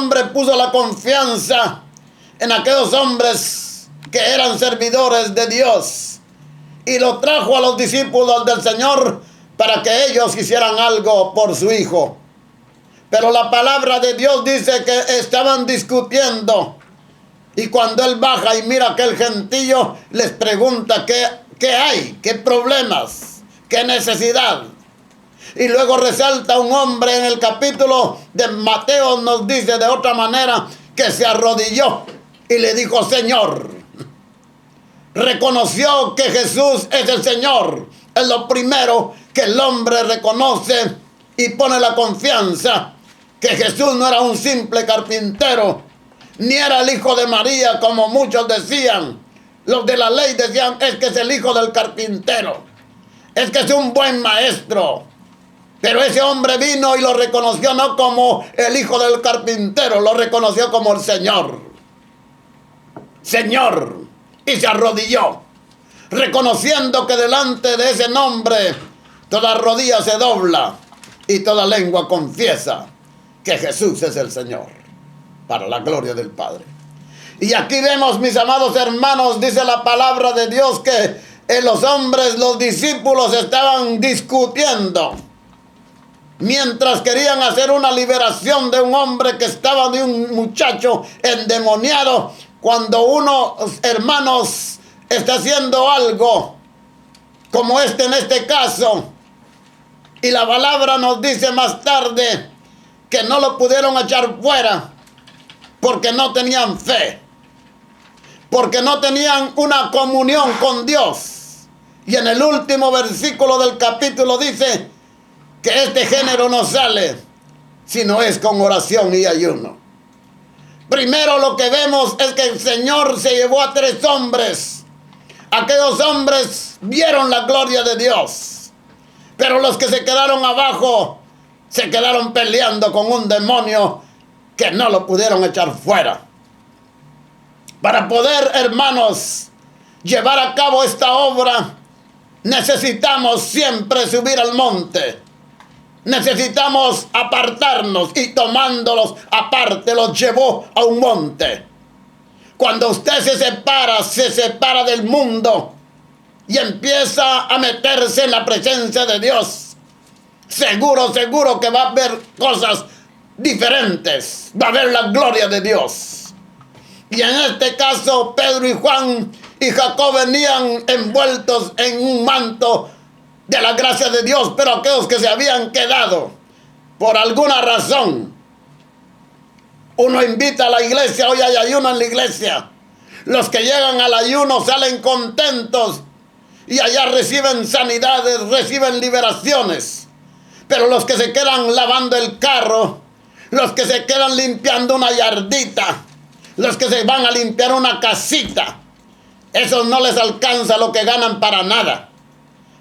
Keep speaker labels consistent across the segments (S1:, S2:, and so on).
S1: hombre puso la confianza en aquellos hombres que eran servidores de Dios y lo trajo a los discípulos del Señor para que ellos hicieran algo por su hijo. Pero la palabra de Dios dice que estaban discutiendo. Y cuando él baja y mira a aquel gentío, les pregunta qué hay, qué problemas, qué necesidad. Y luego resalta un hombre en el capítulo de Mateo, nos dice de otra manera, que se arrodilló y le dijo, Señor. Reconoció que Jesús es el Señor. Es lo primero que el hombre reconoce y pone la confianza. Que Jesús no era un simple carpintero, ni era el hijo de María, como muchos decían. Los de la ley decían, es que es el hijo del carpintero. Es que es un buen maestro. Pero ese hombre vino y lo reconoció no como el hijo del carpintero, lo reconoció como el Señor. Señor. Y se arrodilló, reconociendo que delante de ese nombre toda rodilla se dobla y toda lengua confiesa que Jesús es el Señor, para la gloria del Padre. Y aquí vemos, mis amados hermanos, dice la palabra de Dios que los hombres, los discípulos estaban discutiendo mientras querían hacer una liberación de un hombre que estaba, de un muchacho endemoniado. Cuando uno, hermanos, está haciendo algo como en este caso, y la palabra nos dice más tarde que no lo pudieron echar fuera porque no tenían fe, porque no tenían una comunión con Dios. Y en el último versículo del capítulo dice que este género no sale si no es con oración y ayuno. Primero lo que vemos es que el Señor se llevó a 3 hombres. Aquellos hombres vieron la gloria de Dios. Pero los que se quedaron abajo se quedaron peleando con un demonio que no lo pudieron echar fuera. Para poder, hermanos, llevar a cabo esta obra, necesitamos siempre subir al monte. Necesitamos apartarnos, y tomándolos aparte los llevó a un monte. Cuando usted se separa del mundo y empieza a meterse en la presencia de Dios, seguro que va a haber cosas diferentes. Va a haber la gloria de Dios. Y en este caso, Pedro y Juan y Jacob venían envueltos en un manto de la gracia de Dios, pero aquellos que se habían quedado por alguna razón. Uno invita a la iglesia, hoy hay ayuno en la iglesia. Los que llegan al ayuno salen contentos y allá reciben sanidades, reciben liberaciones. Pero los que se quedan lavando el carro, los que se quedan limpiando una yardita, los que se van a limpiar una casita, esos no les alcanza lo que ganan para nada.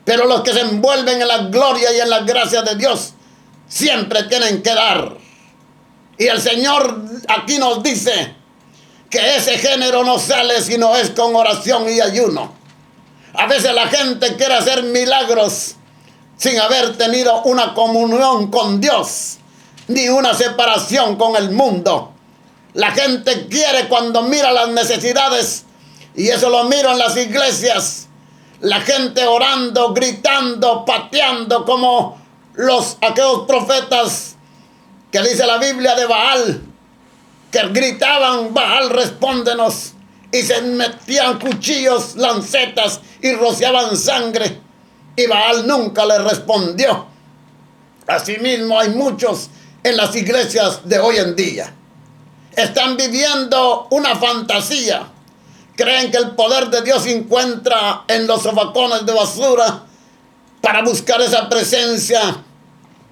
S1: Pero los que se envuelven en la gloria y en la gracia de Dios siempre tienen que dar. Y el Señor aquí nos dice que ese género no sale si no es con oración y ayuno. A veces la gente quiere hacer milagros sin haber tenido una comunión con Dios, ni una separación con el mundo. La gente quiere, cuando mira las necesidades, y eso lo miro en las iglesias, la gente orando, gritando, pateando como aquellos profetas que dice la Biblia de Baal, que gritaban, Baal, respóndenos, y se metían cuchillos, lancetas y rociaban sangre, y Baal nunca le respondió. Asimismo hay muchos en las iglesias de hoy en día. Están viviendo una fantasía. Creen que el poder de Dios se encuentra en los sobacones de basura para buscar esa presencia,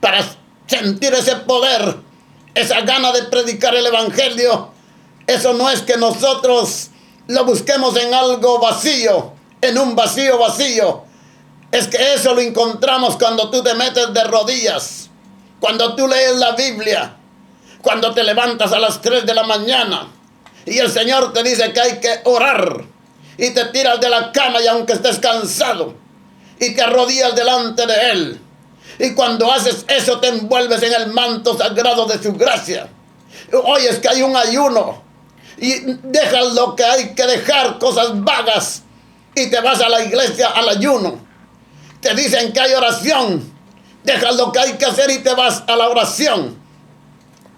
S1: para sentir ese poder, esa gana de predicar el evangelio. Eso no es que nosotros lo busquemos en algo vacío, en un vacío. Es que eso lo encontramos cuando tú te metes de rodillas, cuando tú lees la Biblia, cuando te levantas a las 3 de la mañana. Y el Señor te dice que hay que orar. Y te tiras de la cama y aunque estés cansado, y te arrodillas delante de Él. Y cuando haces eso te envuelves en el manto sagrado de su gracia. Hoy es que hay un ayuno y dejas lo que hay que dejar, cosas vagas, y te vas a la iglesia al ayuno. Te dicen que hay oración, dejas lo que hay que hacer y te vas a la oración.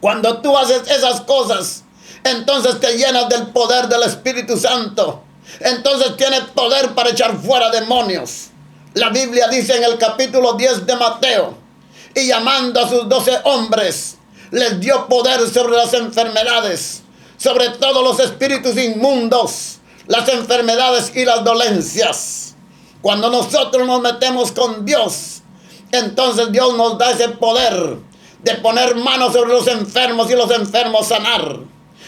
S1: Cuando tú haces esas cosas, entonces te llenas del poder del Espíritu Santo. Entonces tienes poder para echar fuera demonios. La Biblia dice en el capítulo 10 de Mateo: y llamando a sus 12 hombres, les dio poder sobre las enfermedades, sobre todos los espíritus inmundos, las enfermedades y las dolencias. Cuando nosotros nos metemos con Dios, entonces Dios nos da ese poder de poner manos sobre los enfermos y los enfermos sanar.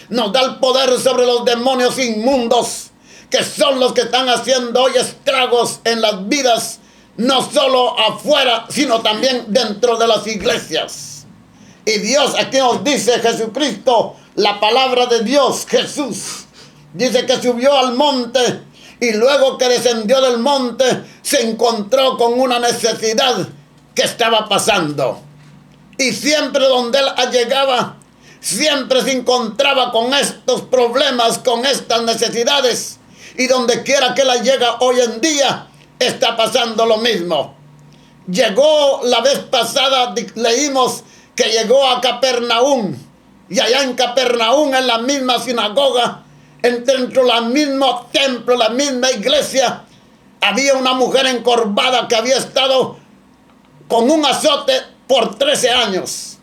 S1: Nos da el poder sobre los demonios inmundos, que son los que están haciendo hoy estragos en las vidas, no solo afuera, sino también dentro de las iglesias. Y Dios aquí nos dice, Jesucristo, la palabra de Dios, Jesús, dice que subió al monte y luego que descendió del monte se encontró con una necesidad que estaba pasando. Y siempre donde él llegaba, siempre se encontraba con estos problemas, con estas necesidades. Y donde quiera que él llega hoy en día, está pasando lo mismo. Llegó la vez pasada, leímos que llegó a Capernaum. Y allá en Capernaum, en la misma sinagoga, dentro del mismo templo, la misma iglesia, había una mujer encorvada que había estado con un azote por 13 años.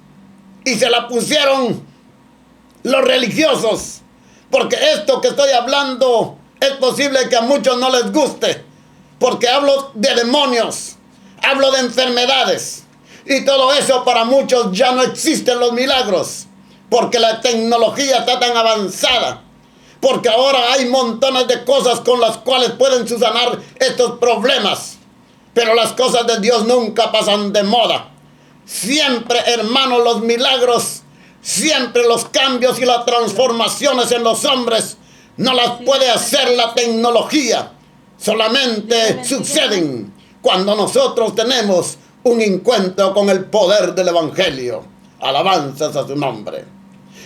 S1: Y se la pusieron los religiosos. Porque esto que estoy hablando es posible que a muchos no les guste. Porque hablo de demonios, hablo de enfermedades. Y todo eso para muchos ya no existen los milagros. Porque la tecnología está tan avanzada. Porque ahora hay montones de cosas con las cuales pueden subsanar estos problemas. Pero las cosas de Dios nunca pasan de moda. Siempre, hermanos, los milagros, siempre los cambios y las transformaciones en los hombres no las puede hacer la tecnología. Solamente suceden cuando nosotros tenemos un encuentro con el poder del Evangelio. Alabanzas a su nombre.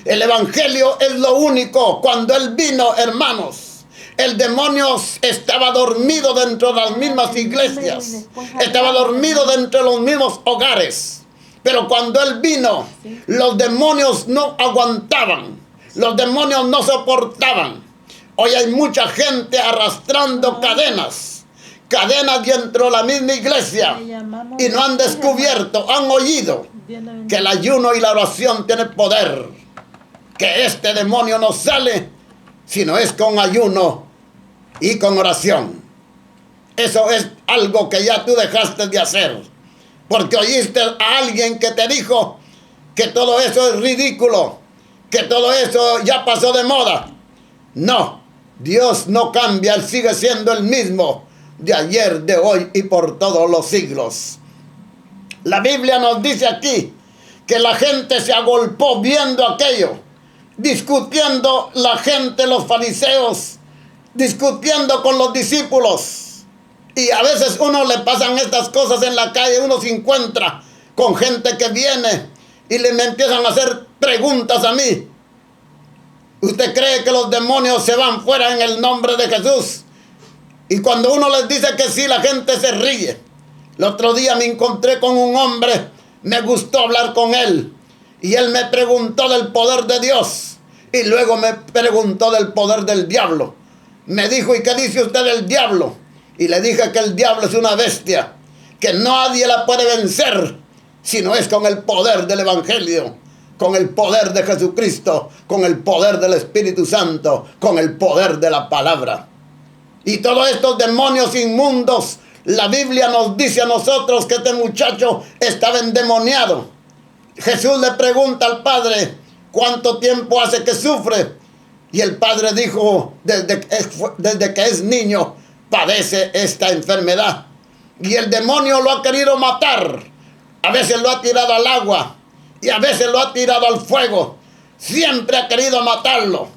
S1: El Evangelio es lo único. Cuando Él vino, hermanos, el demonio estaba dormido dentro de las mismas iglesias. Estaba dormido dentro de los mismos hogares. Pero cuando Él vino, los demonios no aguantaban. Los demonios no soportaban. Hoy hay mucha gente arrastrando cadenas. Cadenas dentro de la misma iglesia. Y no han descubierto, han oído que el ayuno y la oración tienen poder. Que este demonio no sale, sino es con ayuno y con oración. Eso es algo que ya tú dejaste de hacer. Porque oíste a alguien que te dijo que todo eso es ridículo, que todo eso ya pasó de moda. No, Dios no cambia, Él sigue siendo el mismo de ayer, de hoy y por todos los siglos. La Biblia nos dice aquí que la gente se agolpó viendo aquello, discutiendo la gente, los fariseos, discutiendo con los discípulos. Y a veces uno le pasan estas cosas en la calle, uno se encuentra con gente que viene y me empiezan a hacer preguntas a mí. ¿Usted cree que los demonios se van fuera en el nombre de Jesús? Y cuando uno les dice que sí, la gente se ríe. El otro día me encontré con un hombre, me gustó hablar con él. Y él me preguntó del poder de Dios. Y luego me preguntó del poder del diablo. Me dijo, ¿y qué dice usted del diablo? Y le dije que el diablo es una bestia, que nadie la puede vencer, sino es con el poder del Evangelio, con el poder de Jesucristo, con el poder del Espíritu Santo, con el poder de la palabra. Y todos estos demonios inmundos, la Biblia nos dice a nosotros que este muchacho estaba endemoniado. Jesús le pregunta al padre, ¿cuánto tiempo hace que sufre? Y el padre dijo, desde que es niño, padece esta enfermedad. Y el demonio lo ha querido matar. A veces lo ha tirado al agua y a veces lo ha tirado al fuego. Siempre ha querido matarlo.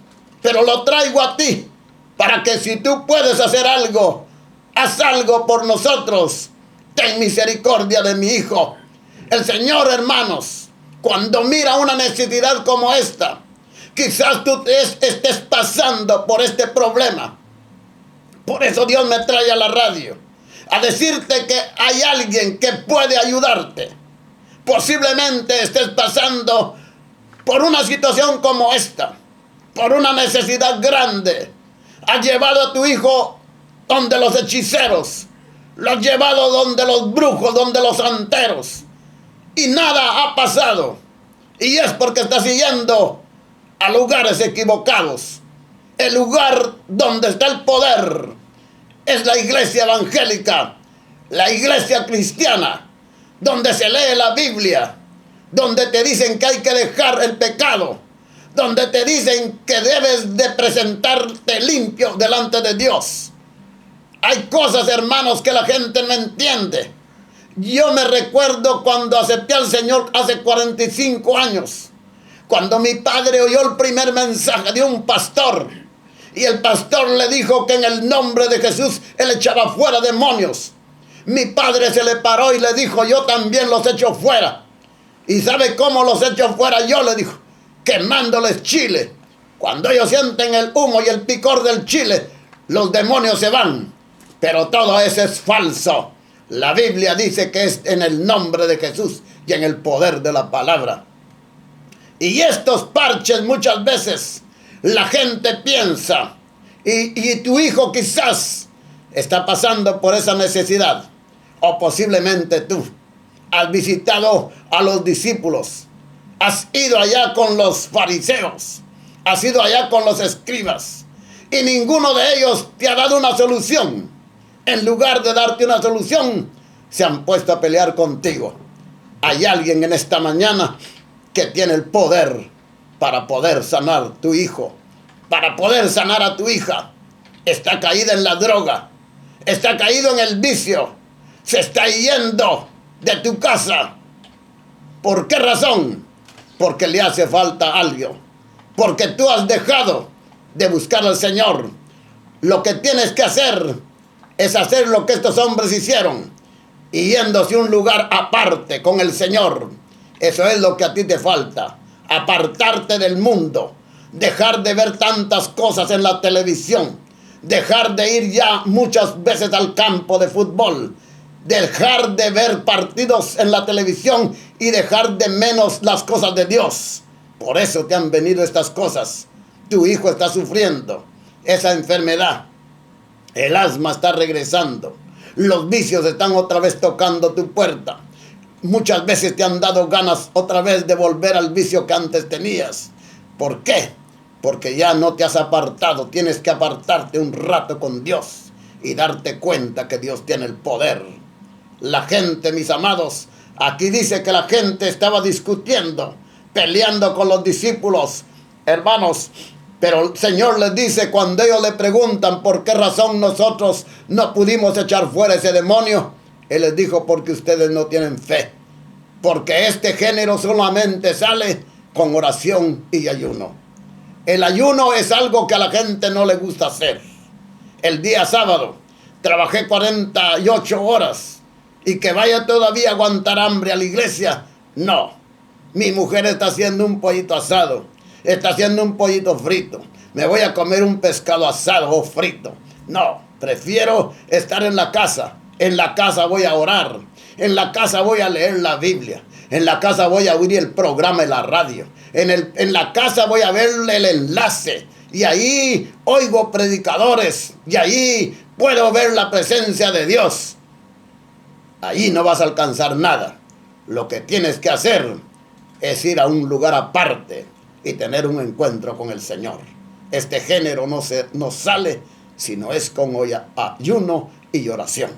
S1: Pero lo traigo a ti para que si tú puedes hacer algo, haz algo por nosotros. Ten misericordia de mi hijo. El Señor, hermanos, cuando mira una necesidad como esta, quizás tú estés pasando por este problema. Por eso Dios me trae a la radio, a decirte que hay alguien que puede ayudarte. Posiblemente estés pasando por una situación como esta, por una necesidad grande. Has llevado a tu hijo donde los hechiceros, lo has llevado donde los brujos, donde los santeros, y nada ha pasado. Y es porque estás yendo a lugares equivocados. El lugar donde está el poder es la iglesia evangélica, la iglesia cristiana, donde se lee la Biblia, donde te dicen que hay que dejar el pecado, donde te dicen que debes de presentarte limpio delante de Dios. Hay cosas, hermanos, que la gente no entiende. Yo me recuerdo cuando acepté al Señor hace 45 años, cuando mi padre oyó el primer mensaje de un pastor, y el pastor le dijo que en el nombre de Jesús él echaba fuera demonios. Mi padre se le paró y le dijo: yo también los echo fuera. ¿Y sabe cómo los echo fuera yo? Le dijo: quemándoles chile. Cuando ellos sienten el humo y el picor del chile, los demonios se van. Pero todo eso es falso. La Biblia dice que es en el nombre de Jesús y en el poder de la palabra. Y estos parches muchas veces la gente piensa, y tu hijo quizás está pasando por esa necesidad, o posiblemente tú has visitado a los discípulos, has ido allá con los fariseos, has ido allá con los escribas, y ninguno de ellos te ha dado una solución. En lugar de darte una solución, se han puesto a pelear contigo. Hay alguien en esta mañana que tiene el poder para poder sanar tu hijo, para poder sanar a tu hija. Está caída en la droga, está caído en el vicio, se está yendo de tu casa. ¿Por qué razón? Porque le hace falta algo, porque tú has dejado de buscar al Señor. Lo que tienes que hacer es hacer lo que estos hombres hicieron, y yéndose a un lugar aparte con el Señor. Eso es lo que a ti te falta: apartarte del mundo, dejar de ver tantas cosas en la televisión, dejar de ir ya muchas veces al campo de fútbol, dejar de ver partidos en la televisión y dejar de menos las cosas de Dios. Por eso te han venido estas cosas. Tu hijo está sufriendo esa enfermedad, el asma está regresando, los vicios están otra vez tocando tu puerta. Muchas veces te han dado ganas otra vez de volver al vicio que antes tenías. ¿Por qué? Porque ya no te has apartado. Tienes que apartarte un rato con Dios y darte cuenta que Dios tiene el poder. La gente, mis amados, aquí dice que la gente estaba discutiendo, peleando con los discípulos, hermanos. Pero el Señor les dice, cuando ellos le preguntan por qué razón nosotros no pudimos echar fuera ese demonio, Él les dijo: porque ustedes no tienen fe. Porque este género solamente sale con oración y ayuno. El ayuno es algo que a la gente no le gusta hacer. El día sábado trabajé 48 horas y que vaya todavía a aguantar hambre a la iglesia. No. Mi mujer está haciendo un pollito asado, está haciendo un pollito frito. Me voy a comer un pescado asado o frito. No, prefiero estar en la casa. En la casa voy a orar. En la casa voy a leer la Biblia. En la casa voy a oír el programa en la radio. En la casa voy a ver el enlace. Y ahí oigo predicadores. Y ahí puedo ver la presencia de Dios. Ahí no vas a alcanzar nada. Lo que tienes que hacer es ir a un lugar aparte y tener un encuentro con el Señor. Este género no sale si no es con ayuno y oración.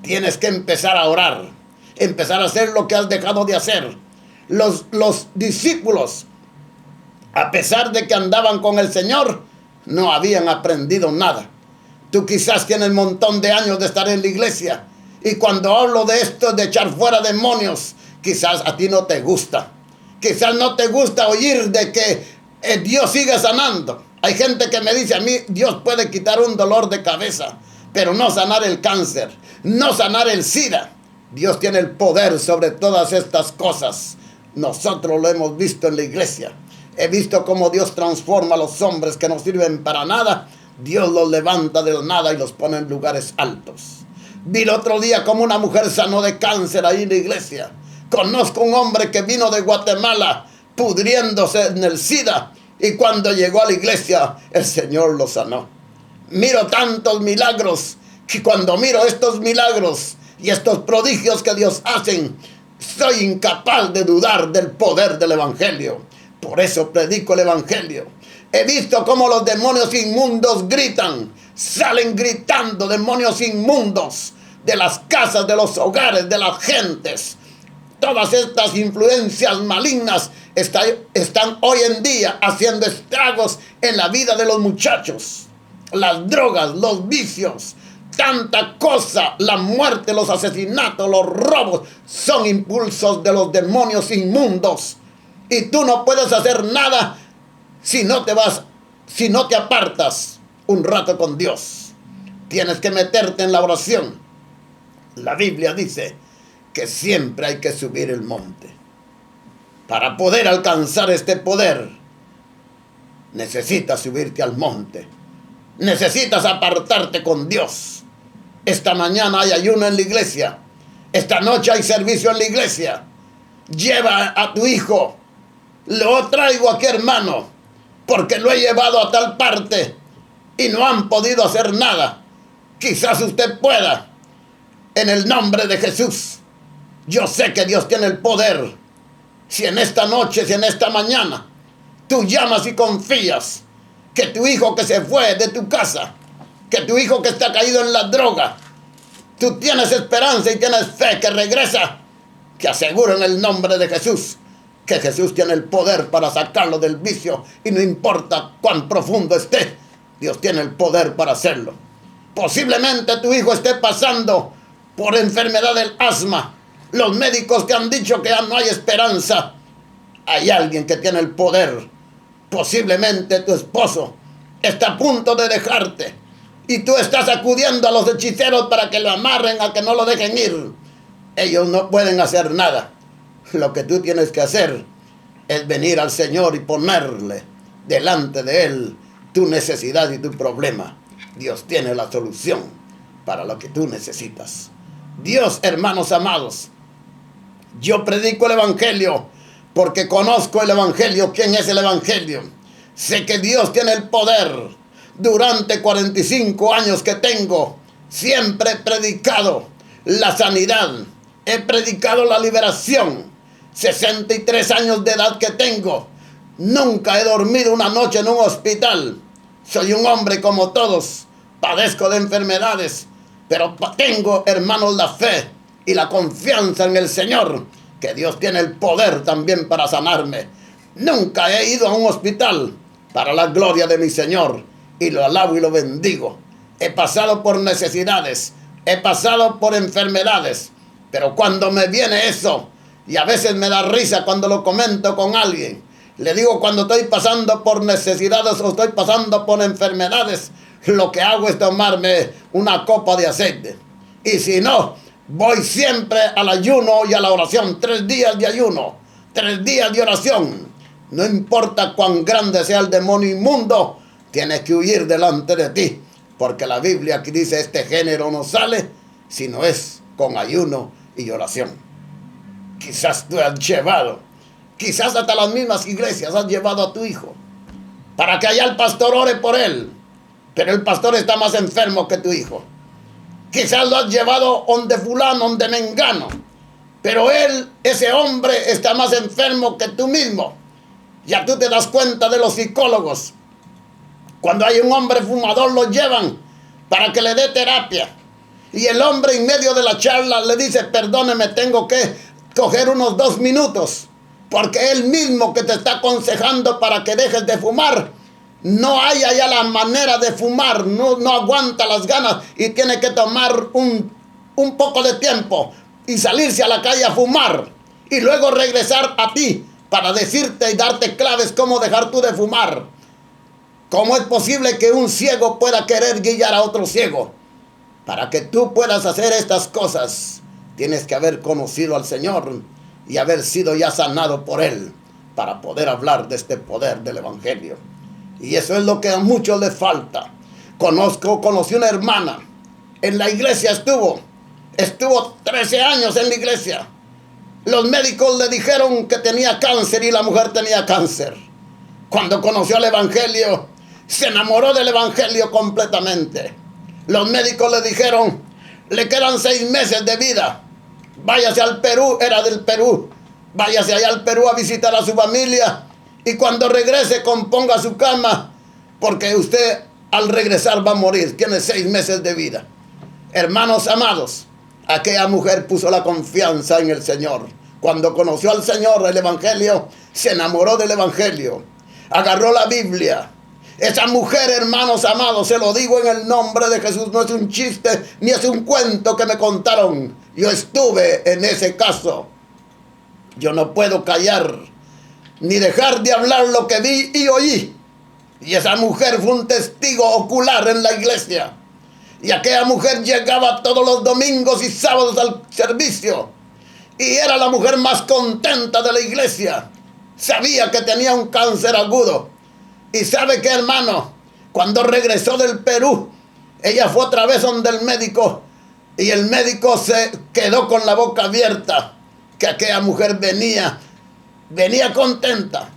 S1: Tienes que empezar a orar, empezar a hacer lo que has dejado de hacer. Los discípulos, a pesar de que andaban con el Señor, no habían aprendido nada. Tú quizás tienes un montón de años de estar en la iglesia, y cuando hablo de esto, de echar fuera demonios, quizás a ti no te gusta. Quizás no te gusta oír de que Dios sigue sanando. Hay gente que me dice a mí: Dios puede quitar un dolor de cabeza, pero no sanar el cáncer, no sanar el SIDA. Dios tiene el poder sobre todas estas cosas. Nosotros lo hemos visto en la iglesia. He visto cómo Dios transforma a los hombres que no sirven para nada. Dios los levanta de la nada y los pone en lugares altos. Vi el otro día como una mujer sanó de cáncer ahí en la iglesia. Conozco un hombre que vino de Guatemala pudriéndose en el SIDA, y cuando llegó a la iglesia el Señor lo sanó. Miro tantos milagros que cuando miro estos milagros y estos prodigios que Dios hace, soy incapaz de dudar del poder del evangelio. Por eso predico el evangelio. He visto cómo los demonios inmundos gritan, salen gritando, demonios inmundos de las casas, de los hogares, de las gentes. Todas estas influencias malignas están hoy en día haciendo estragos en la vida de los muchachos. Las drogas, los vicios, tanta cosa, la muerte, los asesinatos, los robos, son impulsos de los demonios inmundos. Y tú no puedes hacer nada si no te apartas un rato con Dios. Tienes que meterte en la oración. La Biblia dice que siempre hay que subir el monte. Para poder alcanzar este poder, necesitas subirte al monte. Necesitas apartarte con Dios. Esta mañana hay ayuno en la iglesia. Esta noche hay servicio en la iglesia. Lleva a tu hijo. Lo traigo aquí, hermano, porque lo he llevado a tal parte y no han podido hacer nada. Quizás usted pueda. En el nombre de Jesús. Yo sé que Dios tiene el poder. Si en esta noche, si en esta mañana, tú llamas y confías que tu hijo que se fue de tu casa, que tu hijo que está caído en la droga, tú tienes esperanza y tienes fe que regresa, que aseguro en el nombre de Jesús que Jesús tiene el poder para sacarlo del vicio, y no importa cuán profundo esté, Dios tiene el poder para hacerlo. Posiblemente tu hijo esté pasando por enfermedad del asma. Los médicos te han dicho que ya no hay esperanza. Hay alguien que tiene el poder. Posiblemente tu esposo está a punto de dejarte y tú estás acudiendo a los hechiceros para que lo amarren, a que no lo dejen ir. Ellos no pueden hacer nada. Lo que tú tienes que hacer es venir al Señor y ponerle delante de Él tu necesidad y tu problema. Dios tiene la solución para lo que tú necesitas. Dios, hermanos amados, yo predico el evangelio porque conozco el evangelio. ¿Quién es el evangelio? Sé que Dios tiene el poder. Durante 45 años que tengo, siempre he predicado la sanidad. He predicado la liberación. 63 años de edad que tengo. Nunca he dormido una noche en un hospital. Soy un hombre como todos. Padezco de enfermedades. Pero tengo, hermanos, la fe y la confianza en el Señor, que Dios tiene el poder también para sanarme. Nunca he ido a un hospital, para la gloria de mi Señor, y lo alabo y lo bendigo. He pasado por necesidades, he pasado por enfermedades, pero cuando me viene eso, y a veces me da risa cuando lo comento con alguien, le digo, cuando estoy pasando por necesidades o estoy pasando por enfermedades, lo que hago es tomarme una copa de aceite. Y si no, voy siempre al ayuno y a la oración. 3 días de ayuno, 3 días de oración. No importa cuán grande sea el demonio inmundo, tienes que huir delante de ti. Porque la Biblia aquí dice, este género no sale, sino es con ayuno y oración. Quizás tú has llevado, quizás hasta las mismas iglesias has llevado a tu hijo, para que allá el pastor ore por él. Pero el pastor está más enfermo que tu hijo. Quizás lo has llevado donde fulano, donde mengano. Pero él, ese hombre, está más enfermo que tú mismo. Ya tú te das cuenta de los psicólogos. Cuando hay un hombre fumador, lo llevan para que le dé terapia. Y el hombre en medio de la charla le dice, perdóneme, tengo que coger unos 2 minutos. Porque él mismo que te está aconsejando para que dejes de fumar, no hay allá la manera de fumar, no aguanta las ganas y tiene que tomar un poco de tiempo y salirse a la calle a fumar y luego regresar a ti para decirte y darte claves cómo dejar tú de fumar. ¿Cómo es posible que un ciego pueda querer guiar a otro ciego? Para que tú puedas hacer estas cosas, tienes que haber conocido al Señor y haber sido ya sanado por Él para poder hablar de este poder del Evangelio. Y eso es lo que a muchos les falta. Conocí una hermana, en la iglesia estuvo 13 años en la iglesia. Los médicos le dijeron que tenía cáncer y la mujer tenía cáncer. Cuando conoció el Evangelio, se enamoró del Evangelio completamente. Los médicos le dijeron, le quedan 6 meses de vida. Váyase al Perú, era del Perú. Váyase allá al Perú a visitar a su familia y cuando regrese componga su cama, porque usted al regresar va a morir. Tiene 6 meses de vida. Hermanos amados, aquella mujer puso la confianza en el Señor. Cuando conoció al Señor, el Evangelio, se enamoró del Evangelio. Agarró la Biblia. Esa mujer, hermanos amados, se lo digo en el nombre de Jesús, no es un chiste ni es un cuento que me contaron. Yo estuve en ese caso. Yo no puedo callar ni dejar de hablar lo que vi y oí. Y esa mujer fue un testigo ocular en la iglesia. Y aquella mujer llegaba todos los domingos y sábados al servicio. Y era la mujer más contenta de la iglesia. Sabía que tenía un cáncer agudo. Y sabe qué, hermano, cuando regresó del Perú, ella fue otra vez donde el médico. Y el médico se quedó con la boca abierta. Que aquella mujer venía contenta.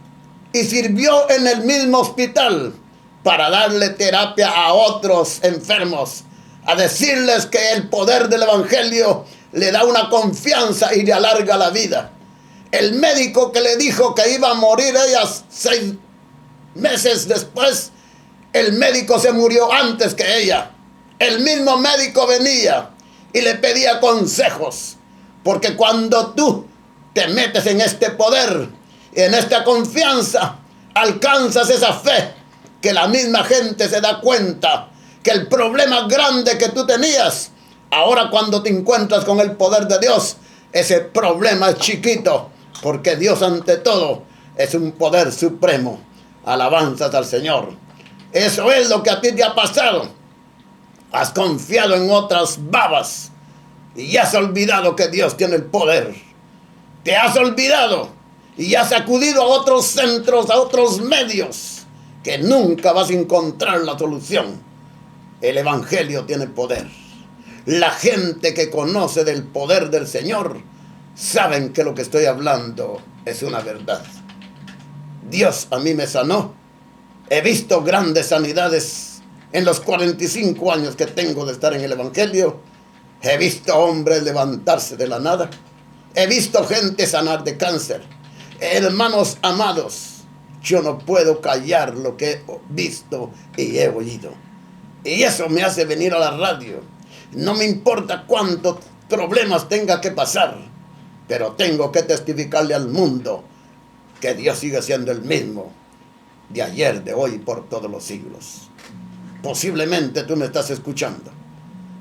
S1: Y sirvió en el mismo hospital para darle terapia a otros enfermos. A decirles que el poder del Evangelio le da una confianza y le alarga la vida. El médico que le dijo que iba a morir ella 6 meses después, el médico se murió antes que ella. El mismo médico venía y le pedía consejos. Porque cuando tú te metes en este poder, en esta confianza, alcanzas esa fe que la misma gente se da cuenta que el problema grande que tú tenías, ahora cuando te encuentras con el poder de Dios, ese problema es chiquito, porque Dios ante todo es un poder supremo. Alabanzas al Señor. Eso es lo que a ti te ha pasado. Has confiado en otras babas y has olvidado que Dios tiene el poder. Te has olvidado y has acudido a otros centros, a otros medios, que nunca vas a encontrar la solución. El Evangelio tiene poder. La gente que conoce del poder del Señor saben que lo que estoy hablando es una verdad. Dios a mí me sanó. He visto grandes sanidades en los 45 años que tengo de estar en el Evangelio. He visto hombres levantarse de la nada. He visto gente sanar de cáncer. Hermanos amados, yo no puedo callar lo que he visto y he oído. Y eso me hace venir a la radio. No me importa cuántos problemas tenga que pasar, pero tengo que testificarle al mundo que Dios sigue siendo el mismo, de ayer, de hoy, por todos los siglos. Posiblemente tú me estás escuchando.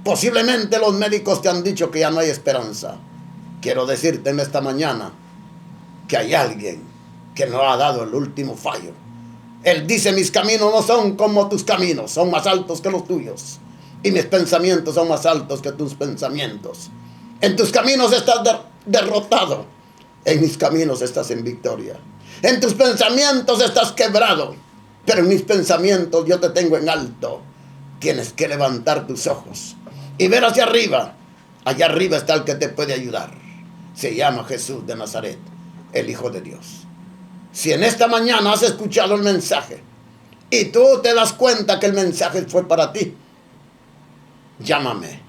S1: Posiblemente los médicos te han dicho que ya no hay esperanza. Quiero decirte en esta mañana que hay alguien que nos ha dado el último fallo. Él dice, mis caminos no son como tus caminos, son más altos que los tuyos. Y mis pensamientos son más altos que tus pensamientos. En tus caminos estás derrotado. En mis caminos estás en victoria. En tus pensamientos estás quebrado. Pero en mis pensamientos yo te tengo en alto. Tienes que levantar tus ojos y ver hacia arriba. Allá arriba está el que te puede ayudar. Se llama Jesús de Nazaret, el Hijo de Dios. Si en esta mañana has escuchado el mensaje y tú te das cuenta que el mensaje fue para ti, llámame